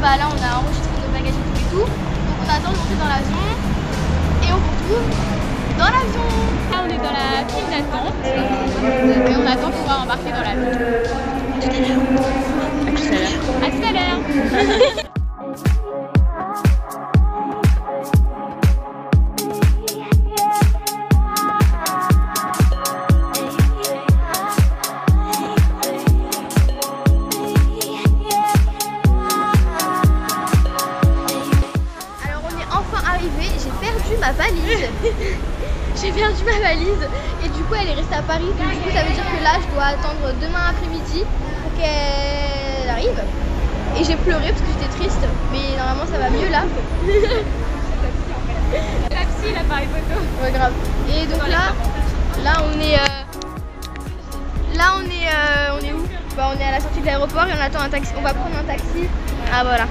bah là on a enregistré nos bagages et tout. Donc on attend de monter dans l'avion et on se retrouve dans l'avion. Là on est dans la file d'attente et on attend de pouvoir embarquer dans l'avion. À tout à l'heure. À tout à l'heure. Ma valise. J'ai perdu ma valise et du coup elle est restée à Paris, donc du coup ça veut dire que là je dois attendre demain après-midi pour qu'elle arrive. Et j'ai pleuré parce que j'étais triste, mais normalement ça va mieux là. La psy, l'appareil photo. Ouais, grave. Et donc là on est on est où? Bah, on est à la sortie de l'aéroport et on attend un taxi. On va prendre un taxi. Ah voilà.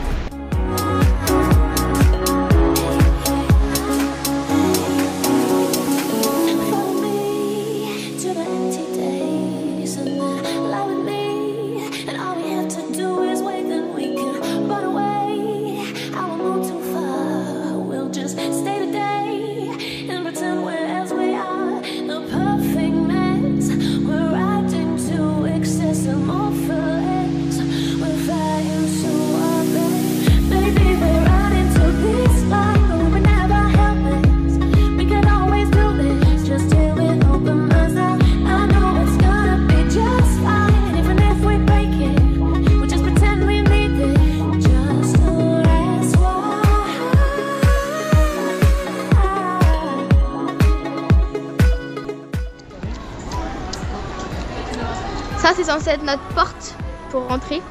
Ça c'est censé être notre porte pour rentrer.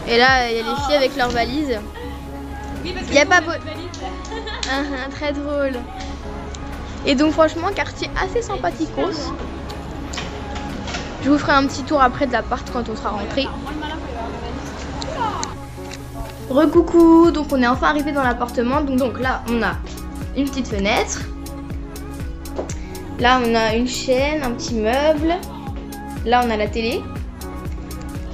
Et là il y a les filles avec leurs valises. Oui, parce que il n'y a pas très drôle. Et donc franchement quartier assez sympathicos. Je vous ferai un petit tour après de l'appart quand on sera rentré. Recoucou, donc on est enfin arrivé dans l'appartement. Donc là on a une petite fenêtre. Là on a une chaîne, un petit meuble. Là on a la télé.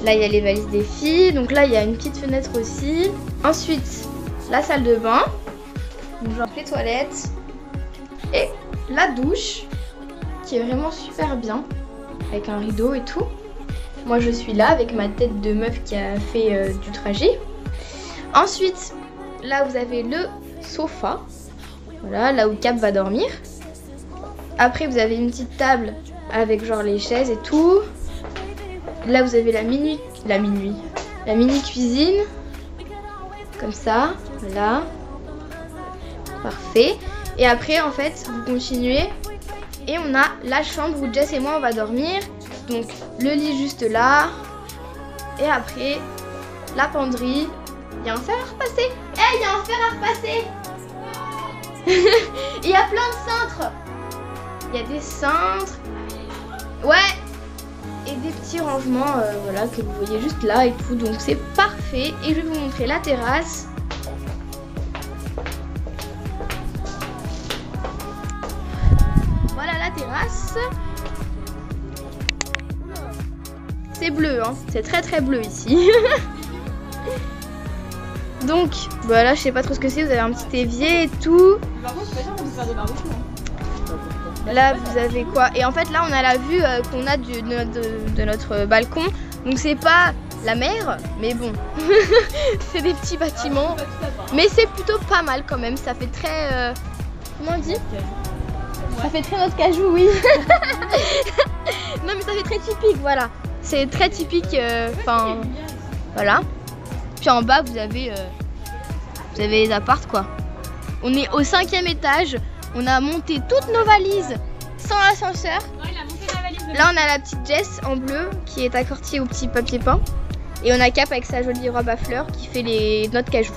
Là il y a les valises des filles. Donc là il y a une petite fenêtre aussi. Ensuite la salle de bain. Donc genre les toilettes. Et la douche qui est vraiment super bien. Avec un rideau et tout. Moi je suis là avec ma tête de meuf qui a fait du trajet. Ensuite là vous avez le sofa. Voilà, là où Cap va dormir. Après vous avez une petite table avec genre les chaises et tout. Là vous avez la mini cuisine. Comme ça, voilà. Parfait. Et après en fait vous continuez. Et on a la chambre où Jess et moi on va dormir. Donc le lit juste là. Et après la penderie. Il y a un fer à repasser. Il y a un fer à repasser. Il y a plein de cintres. Il y a des cintres. Ouais. Et des petits rangements voilà, que vous voyez juste là et tout. Donc c'est parfait. Et je vais vous montrer la terrasse. Voilà la terrasse. C'est bleu, hein. C'est très très bleu ici. Donc voilà, je sais pas trop ce que c'est. Vous avez un petit évier et tout. Là vous avez quoi? Et en fait là on a la vue qu'on a de notre balcon. Donc c'est pas la mer, mais bon. C'est des petits bâtiments. Mais c'est plutôt pas mal quand même. Ça fait très... comment on dit? Ça fait très notre cajou, oui. Non mais ça fait très typique, voilà. C'est très typique, enfin... voilà. Puis en bas vous avez les apparts quoi. On est au 5e étage. On a monté toutes nos valises sans ascenseur. Là on a la petite Jess en bleu qui est accrochée au petit papier peint. Et on a Cap avec sa jolie robe à fleurs qui fait les notes cajou.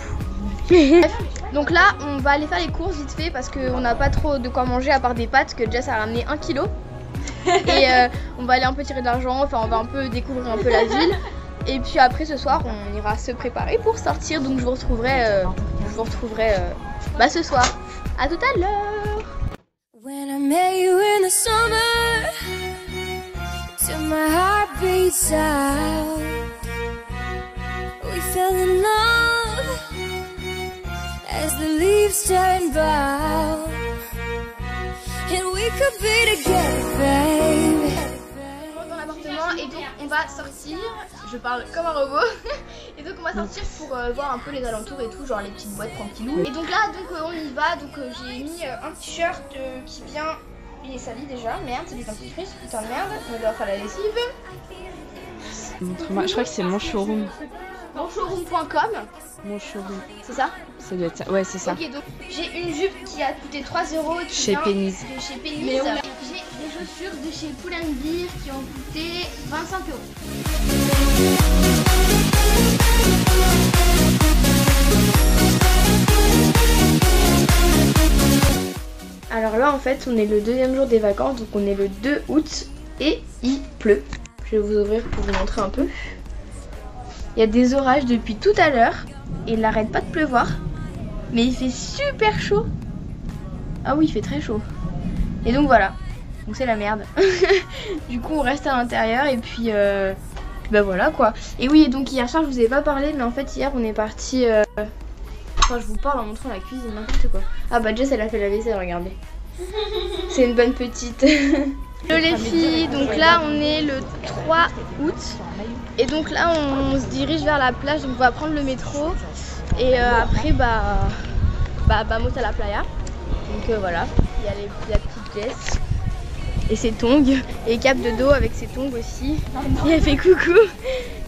Bref, donc là on va aller faire les courses vite fait parce qu'on n'a pas trop de quoi manger à part des pâtes que Jess a ramené 1 kilo. Et on va aller un peu tirer de l'argent, enfin on va un peu découvrir un peu la ville. Et puis après ce soir on ira se préparer pour sortir. Donc je vous retrouverai bah, ce soir. À tout à l'heure. When I met you in the summer, till my heart beats out. fell in love as the leaves turn brown, and we could be together, baby. Dans l'appartement et donc on va sortir, je parle comme un robot, et donc on va sortir pour voir un peu les alentours et tout, genre les petites boîtes tranquillou. Et donc là on y va, donc j'ai mis un t-shirt qui vient, il est sali déjà, merde, c'est du dentifrice, putain de merde, on doit faire la lessive. Montre-moi, je crois que c'est mon showroom. Monshowroom.com. Mon showroom. C'est ça? Ça doit être ça. Ouais, c'est ça. Ok, donc j'ai une jupe qui a coûté 3 €. Chez Penny's. De chez Penny's. J'ai des chaussures de chez Pull&Bear qui ont coûté 25 €. Alors là en fait on est le deuxième jour des vacances, donc on est le 2 août et il pleut. Je vais vous ouvrir pour vous montrer un peu. Il y a des orages depuis tout à l'heure et il n'arrête pas de pleuvoir. Mais il fait super chaud. Ah oui, il fait très chaud. Et donc voilà. Donc c'est la merde. Du coup on reste à l'intérieur et puis bah voilà quoi. Et oui, et donc hier soir je vous ai pas parlé, mais en fait hier on est parti... Enfin je vous parle en montrant la cuisine, n'importe quoi. Ah bah Jess elle a fait la vaisselle, regardez. C'est une bonne petite. Hello les filles, donc là on est le 3 août et donc là on se dirige vers la plage, donc on va prendre le métro et après vamos à la playa. Donc voilà, il y a la petite Jess et ses tongs et Cap de dos avec ses tongs aussi et elle fait coucou.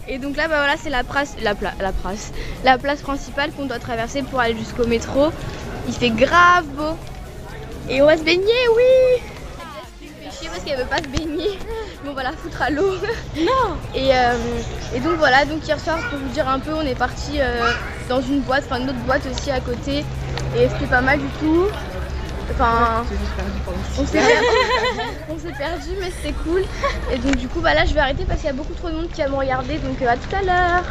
Et donc là bah voilà, c'est la place principale qu'on doit traverser pour aller jusqu'au métro. Il fait grave beau et on va se baigner, oui. Parce qu'elle veut pas se baigner, bon on va la foutre à l'eau. Non. Et donc voilà, donc hier soir pour vous dire un peu, on est parti dans une boîte, enfin une autre boîte aussi à côté, et c'était pas mal du tout. Enfin, on s'est perdu mais c'était cool. Et donc du coup bah là je vais arrêter parce qu'il y a beaucoup trop de monde qui va me regarder, donc à tout à l'heure.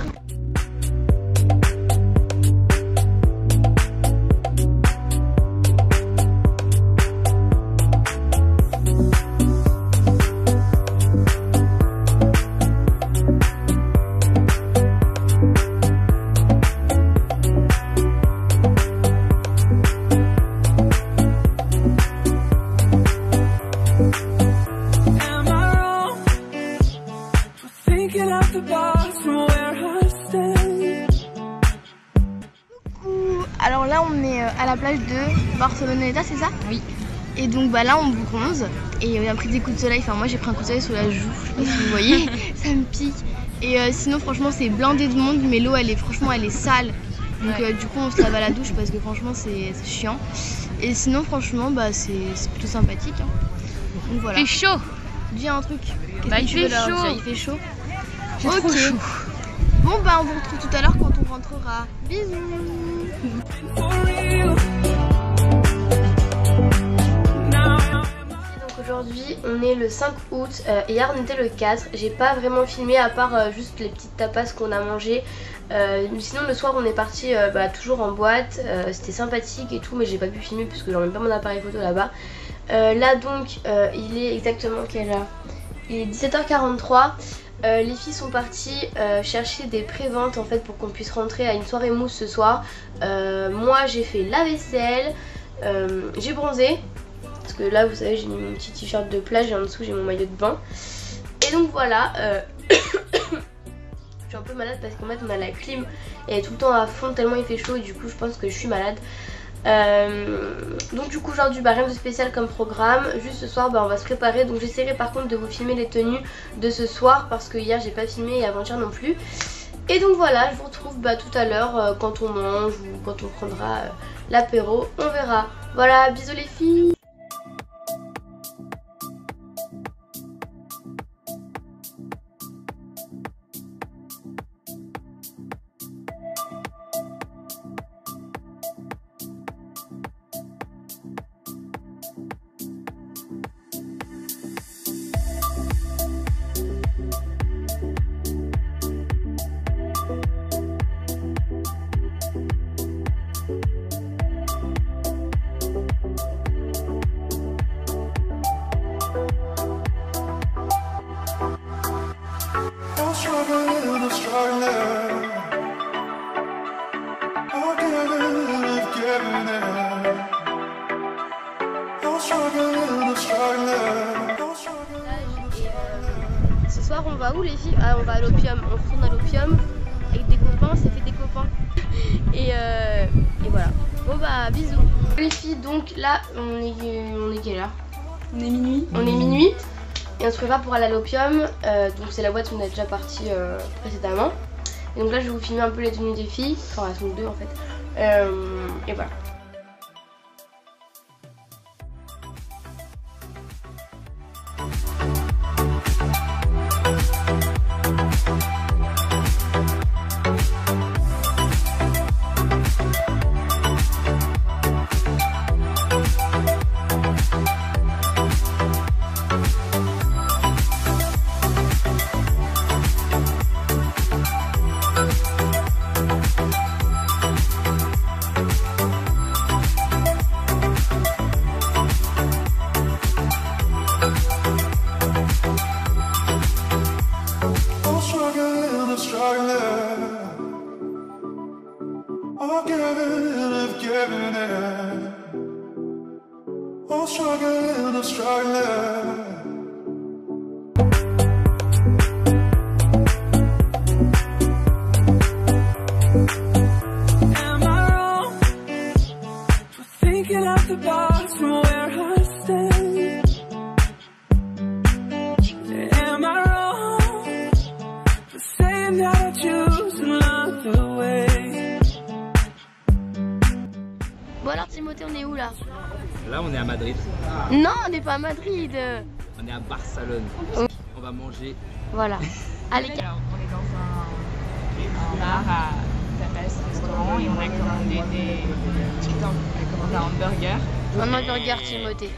Alors là on est à la plage de Barceloneta, c'est ça? Oui. Et donc bah là on bronze et on a pris des coups de soleil, enfin moi j'ai pris un coup de soleil sous la joue, je sais pas si vous voyez, ça me pique. Et sinon franchement c'est blindé de monde, mais l'eau elle est sale. Donc du coup on se lave à la douche parce que franchement c'est chiant. Et sinon franchement bah c'est plutôt sympathique hein. Donc voilà. Il fait chaud. Dis un truc. Bah il fait chaud. Il fait chaud. J'ai trop chaud. Bon bah on vous retrouve tout à l'heure quand on rentrera. Bisous. Donc aujourd'hui on est le 5 août, hier on était le 4. J'ai pas vraiment filmé à part juste les petites tapas qu'on a mangées. Sinon le soir on est parti toujours en boîte, c'était sympathique et tout, mais j'ai pas pu filmer parce que j'emmène pas mon appareil photo là-bas. Là donc il est exactement quelle heure? Il est 17h43. Les filles sont parties chercher des préventes en fait pour qu'on puisse rentrer à une soirée mousse ce soir. Moi j'ai fait la vaisselle, j'ai bronzé parce que là vous savez j'ai mis mon petit t-shirt de plage et en dessous j'ai mon maillot de bain. Et donc voilà, je suis un peu malade parce qu'en fait on a la clim et elle est tout le temps à fond tellement il fait chaud et du coup je pense que je suis malade. Donc du coup aujourd'hui rien de spécial comme programme, juste ce soir on va se préparer, donc j'essaierai par contre de vous filmer les tenues de ce soir parce que hier j'ai pas filmé et avant-hier non plus. Et donc voilà, je vous retrouve tout à l'heure quand on mange ou quand on prendra l'apéro, on verra. Voilà, bisous les filles. Ce soir on va où les filles? Ah, on va à l'Opium, on retourne à l'Opium avec des copains, ça fait des copains. Et voilà. Bon bah bisous. Les filles, donc là on est quelle heure? On est minuit. On est minuit et on se prépare pour aller à l'Opium. Donc c'est la boîte où on est déjà parti précédemment. Et donc là je vais vous filmer un peu les tenues des filles, enfin elles sont deux en fait. Et voilà. Bon alors Timothée, on est où là? Là on est à Madrid. Non, on n'est pas à Madrid. On est à Barcelone. On va manger. Voilà. Allez. Alors, on est dans un bar à Tapas restaurant et on a commandé des... On a commandé un hamburger. Un hamburger Timothée.